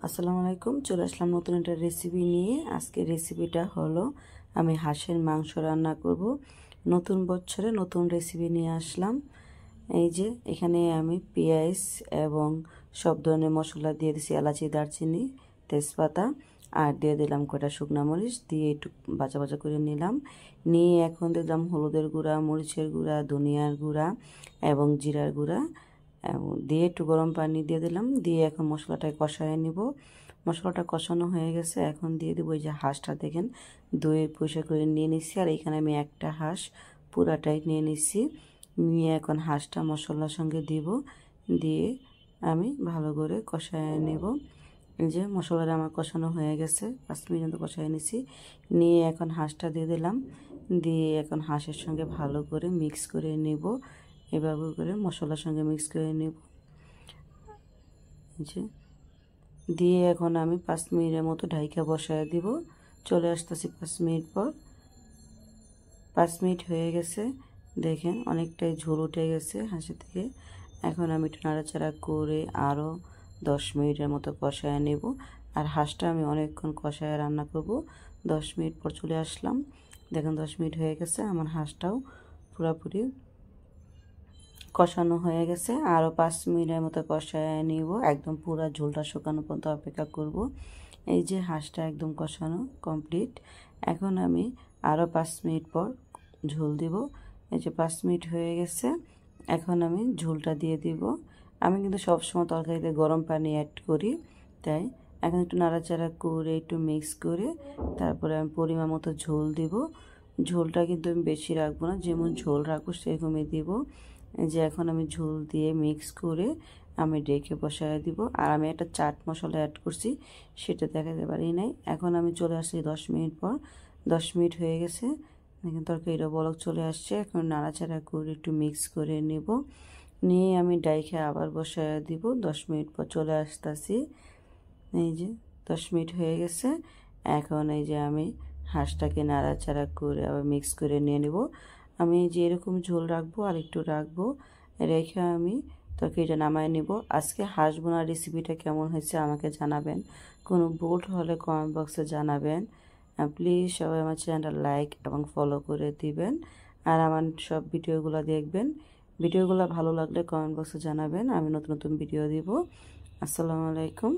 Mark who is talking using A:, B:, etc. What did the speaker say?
A: আসসালামু আলাইকুম। চলে আসলাম নতুন একটা রেসিপি নিয়ে। আজকে রেসিপিটা হলো আমি হাঁসের মাংস রান্না করব। নতুন বছরে নতুন রেসিপি নিয়ে আসলাম। এই যে এখানে আমি পেঁয়াজ এবং সব ধরনের মশলা দিয়ে দিছি, এলাচি, দারচিনি, তেজপাতা, আর দিয়ে দিলাম কয়টা শুকনা মরিচ, দিয়ে একটু ভাজা ভাজা করে নিলাম। নিয়ে এখন দিলাম হলুদের গুঁড়া, মরিচের গুঁড়া, ধনিয়ার গুঁড়া এবং জিরার গুঁড়া এবং দিয়ে একটু গরম পানি দিয়ে দিলাম। দিয়ে এখন মশলাটা কষায় নিব। মশলাটা কষানো হয়ে গেছে, এখন দিয়ে দেবো এই যে হাঁসটা দেখেন ধুয়ে পরিষ্কার করে নিয়ে নিচ্ছি। আর এখানে আমি একটা হাঁস পুরাটাই নিয়ে নিচ্ছি। নিয়ে এখন হাঁসটা মশলার সঙ্গে দিব, দিয়ে আমি ভালো করে কষায় নেব। যে মশলাটা আমার কষানো হয়ে গেছে, 5 মিনিট কষায় নিছি। নিয়ে এখন হাঁসটা দিয়ে দিলাম, দিয়ে এখন হাঁসের সঙ্গে ভালো করে মিক্স করে নেব। এভাবে করে মশলার সঙ্গে মিক্স করে নেব। যে দিয়ে এখন আমি 5 মিনিটের মতো ঢাইকা বসায় দিব। চলে আসতেছি 5 মিনিট পর। 5 মিনিট হয়ে গেছে, দেখেন অনেকটাই ঝোল উঠে গেছে হাঁসের থেকে। এখন আমি একটু নাড়াচাড়া করে আরও 10 মিনিটের মতো কষায় নেব। আর হাঁসটা আমি অনেকক্ষণ কষায় রান্না করব। 10 মিনিট পর চলে আসলাম, দেখেন 10 মিনিট হয়ে গেছে, আমার হাঁসটাও পুরোপুরি কষানো হয়ে গেছে। আরও 5 মিনিটের মতো কষায় নিব, একদম পুরো ঝোলটা শুকানো পর্যন্ত অপেক্ষা করব। এই যে হাঁসটা একদম কষানো কমপ্লিট। এখন আমি আরও 5 মিনিট পর ঝোল দিব। এই যে 5 মিনিট হয়ে গেছে, এখন আমি ঝোলটা দিয়ে দিব। আমি কিন্তু সবসময় তরকারিতে গরম পানি অ্যাড করি, তাই এখন একটু নাড়াচাড়া করে একটু মিক্স করে তারপরে আমি পরিমাণ মতো ঝোল দিব। ঝোলটা কিন্তু আমি বেশি রাখবো না, যেমন ঝোল রাখবো সেরকমই দিব। যে এখন আমি ঝোল দিয়ে মিক্স করে আমি ডেকে বসায় দিব। আর আমি একটা চাট মশলা অ্যাড করছি, সেটা দেখাতে পারি নাই। এখন আমি চলে আসছি 10 মিনিট পর। 10 মিনিট হয়ে গেছে, দেখেন তরকারিটা বলক চলে আসছে। এখন নাড়াচাড়া করে একটু মিক্স করে নেব। নিয়ে আমি ডাইকে আবার বসায় দিব। 10 মিনিট পর চলে আসতেছি। এই যে 10 মিনিট হয়ে গেছে, এখন এই যে আমি হাঁসটাকে নাড়াচাড়া করে আবার মিক্স করে নিয়ে নেব। আমি যে এরকম ঝোল রাখবো আর একটু রাখবো, রেখে আমি তরকারিটা নামায় নেব। আজকে হাঁস বোনার রেসিপিটা কেমন হয়েছে আমাকে জানাবেন। কোনো ভুল হলে কমেন্ট বক্সে জানাবেন। প্লিজ সবাই আমার চ্যানেলটা লাইক এবং ফলো করে দিবেন, আর আমার সব ভিডিওগুলো দেখবেন। ভিডিওগুলো ভালো লাগলে কমেন্ট বক্সে জানাবেন, আমি নতুন নতুন ভিডিও দিব। আসসালামু আলাইকুম।